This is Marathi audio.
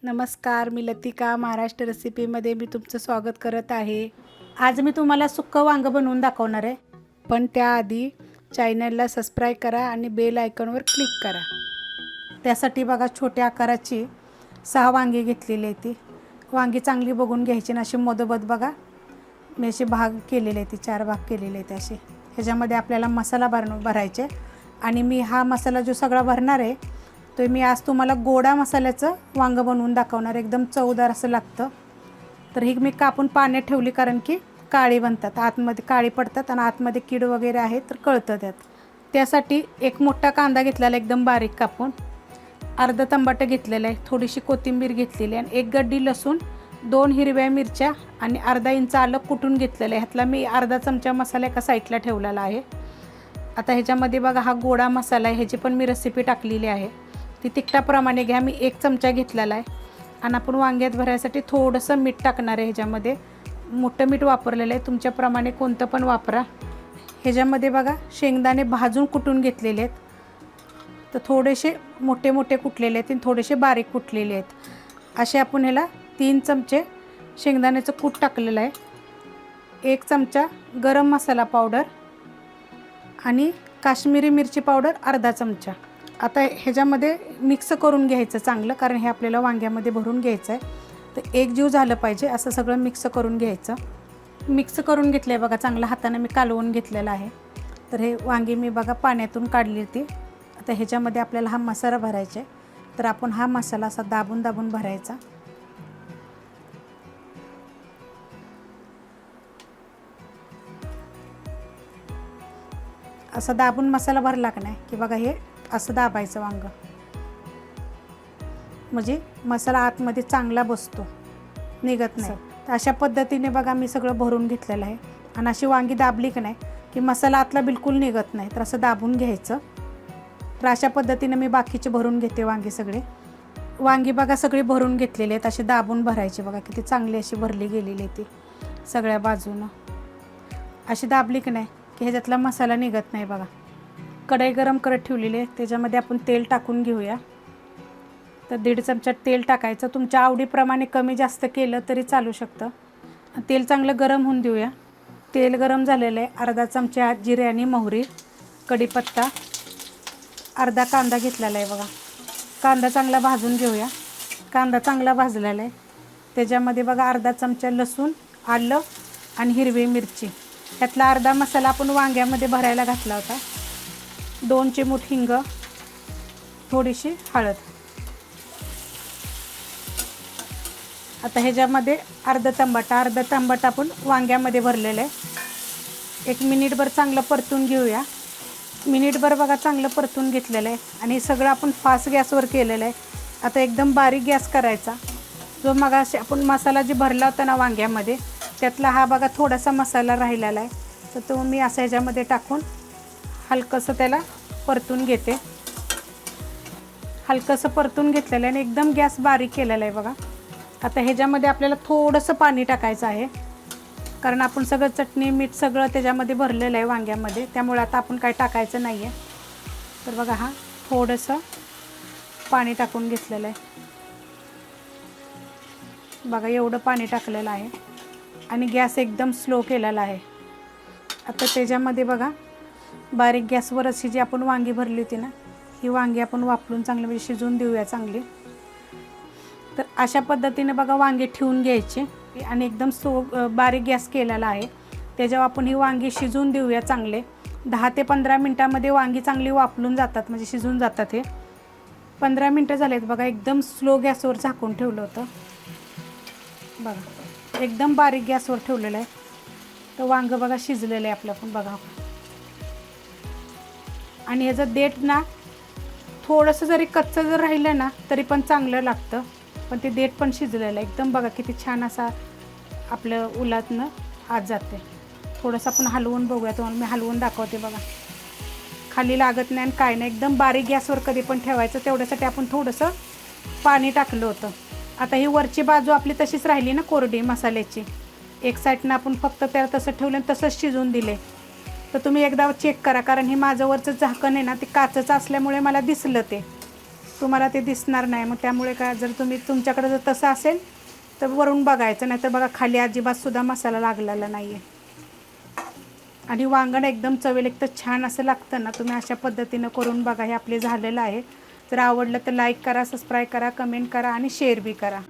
नमस्कार, मी लतिका महाराष्ट्र रेसिपीमध्ये मी तुमचं स्वागत करत आहे। आज मी तुम्हाला सुक्कं वांगं बनवून दाखवणार आहे, पण त्याआधी चॅनलला सबस्क्राईब करा आणि बेल आयकॉनवर क्लिक करा। त्यासाठी बघा छोट्या आकाराची 6 वांगी घेतलेली आहे। ती वांगी चांगली बघून घ्यायची आणि अशी मधोमध बघा मी असे भाग केलेले आहेत, 4 भाग केलेले आहेत असे। ह्याच्यामध्ये आपल्याला मसाला भरायचे आणि मी हा मसाला जो सगळा भरणार आहे तो मी आज तुम्हाला गोडा मसाल्याचं वांगं बनवून दाखवणार। एकदम चवदार असं लागतं। तर ही मी कापून पाण्यात ठेवली कारण की काळी बनतात, आतमध्ये काळी पडतात आणि आतमध्ये कीड वगैरे आहे तर कळतं त्यात। त्यासाठी एक मोठा कांदा घेतलेला एकदम बारीक कापून, अर्धा टमाटर घेतलेला आहे, थोडीशी कोथिंबीर घेतलेली आणि एक गड्डी लसूण, 2 हिरव्या मिरच्या आणि अर्धा इंच आलं कुटून घेतलेलं आहे। ह्यातला मी अर्धा चमचा मसाला एका साईडला ठेवलेला आहे। आता ह्याच्यामध्ये बघा हा गोडा मसाला आहे, ह्याची पण मी रेसिपी टाकलेली आहे। ती तिखटाप्रमाणे घ्या, मी 1 चमचा घेतलेला आहे आणि आपण वांग्यात भरायसाठी थोडंसं मीठ टाकणार आहे। ह्याच्यामध्ये मोठं मीठ वापरलेलं आहे, तुमच्याप्रमाणे कोणतं पण वापरा। ह्याच्यामध्ये बघा शेंगदाणे भाजून कुटून घेतलेले आहेत, तर थोडेसे मोठे मोठे कुटलेले आहेत आणि थोडेसे बारीक कुटलेले आहेत। असे आपण ह्याला 3 चमचे शेंगदाण्याचं कूट टाकलेलं आहे, 1 चमचा गरम मसाला पावडर आणि काश्मीरी मिरची पावडर अर्धा चमचा। आता ह्याच्यामध्ये मिक्स करून घ्यायचं चांगलं, कारण हे आपल्याला वांग्यामध्ये भरून घ्यायचं आहे। तर एक जीव झालं पाहिजे असं सगळं मिक्स करून घ्यायचं। मिक्स करून घेतलं आहे बघा, चांगलं हाताने मी कालवून घेतलेलं आहे। तर हे वांगी मी बघा पाण्यातून काढली होती। आता ह्याच्यामध्ये आपल्याला हा मसाला भरायचा आहे, तर आपण हा मसाला असा दाबून दाबून भरायचा। असं दाबून मसाला भरला का नाही की बघा हे असं दाबायचं वांगं, म्हणजे मसाला आतमध्ये चांगला बसतो, निघत नाही। तर अशा पद्धतीने बघा मी सगळं भरून घेतलेलं आहे आणि अशी वांगी दाबली की नाही की मसाला आतला बिलकुल निघत नाही, तर असं दाबून घ्यायचं। तर अशा पद्धतीने मी बाकीचे भरून घेते वांगी सगळे। वांगी बघा सगळी भरून घेतलेली आहेत, अशी दाबून भरायची बघा, किती चांगली अशी भरली गेलेली आहे ती सगळ्या बाजूनं। अशी दाबली की नाही की ह्याच्यातला मसाला निघत नाही बघा। कढई गरम करत ठेवलेली आहे, त्याच्यामध्ये आपण तेल टाकून घेऊया। तर 1.5 चमचा तेल टाकायचं, तुमच्या आवडीप्रमाणे कमी जास्त केलं तरी चालू शकतं। तेल चांगलं गरम होऊन देऊया। तेल गरम झालेलं आहे, अर्धा चमचा जिरे आणि मोहरी, कढीपत्ता, अर्धा कांदा घेतलेला आहे बघा। कांदा चांगला भाजून घेऊया। कांदा चांगला भाजलेला आहे, त्याच्यामध्ये बघा अर्धा चमचा लसूण, आलं आणि हिरवी मिरची, ह्यातला अर्धा मसाला आपण वांग्यामध्ये भरायला घातला होता, 2 चिमूट हिंग, थोडीशी हळद। आता ह्याच्यामध्ये अर्धा टमाटा आपण वांग्यामध्ये भरलेलं आहे। 1 मिनिटभर चांगलं परतून घेऊया। मिनिटभर बघा चांगलं परतून घेतलेलं आहे आणि हे सगळं आपण फास्ट गॅसवर केलेलं आहे। आता एकदम बारीक गॅस करायचा। जो मगाशी आपण मसाला जे भरला होता ना वांग्यामध्ये, त्यातला हा बघा थोडासा मसाला राहिलेला आहे, तर तो मी असं ह्याच्यामध्ये टाकून हलकंसं त्याला परतून घेते। हलकंसं परतून घेतलेलं आहे आणि एकदम गॅस बारीक केलेला आहे बघा। आता ह्याच्यामध्ये आपल्याला थोडंसं पाणी टाकायचं आहे, कारण आपण सगळं चटणी मीठ सगळं त्याच्यामध्ये भरलेलं आहे वांग्यामध्ये, त्यामुळे आता आपण काय टाकायचं नाही आहे। तर बघा हा थोडंसं पाणी टाकून घेतलेलं आहे बघा, एवढं पाणी टाकलेलं आहे आणि गॅस एकदम स्लो केलेला आहे। आता त्याच्यामध्ये बघा बारीक गॅसवर अशी जी आपण वांगी भरली होती ना, ही वांगी आपण वापरून चांगली म्हणजे शिजवून देऊया चांगली। तर अशा पद्धतीने बघा वांगी ठेवून घ्यायची आणि एकदम बारीक गॅस केलेला आहे, त्याच्यावर आपण ही वांगी शिजवून देऊया चांगले। 10 ते 15 मिनटामध्ये वांगी चांगली वाफलून जातात, म्हणजे शिजून जातात। हे 15 मिनटं झालेत बघा, एकदम स्लो गॅसवर झाकून ठेवलं होतं बघा, एकदम बारीक गॅसवर ठेवलेलं आहे। तर वांगं बघा शिजलेलं आहे आपलं पण बघा। आणि ह्याचं देठ ना थोडंसं जरी कच्चं जर राहिलं ना तरी पण चांगलं लागतं, पण ते देठ पण शिजलेलं आहे एकदम बघा, किती छान असा आपलं उलातनं आत जाते। थोडंसं आपण हलवून बघूया, तुम्हाला मी हलवून दाखवते बघा, खाली लागत नाही आणि काय नाही। एकदम बारीक गॅसवर कधी पण ठेवायचं, तेवढ्यासाठी आपण थोडंसं पाणी टाकलं होतं। आता ही वरची बाजू आपली तशीच राहिली ना कोरडी मसाल्याची, एक साईडनं आपण फक्त त्याला तसं ठेवलं आणि तसंच शिजवून दिले। तर तुम्ही एकदा चेक करा, कारण हे माझं वरचं झाकण आहे ना ते काचेचं असल्यामुळे मला दिसलं ते, तुम्हाला ते दिसणार नाही. मग त्यामुळे काय, जर तुमच्याकडे जर तसं असेल तर वरून बघायचं, नाही तर बघा खाली अजिबातसुद्धा मसाला लागलेला नाही आहे. आणि वांगण एकदम चवेल एक तर छान असं लागतं ना. तुम्ही अशा पद्धतीनं करून बघा. हे आपले झालेलं आहे. जर आवडलं तर लाईक करा, सबस्क्राईब करा, कमेंट करा आणि शेअर बी करा.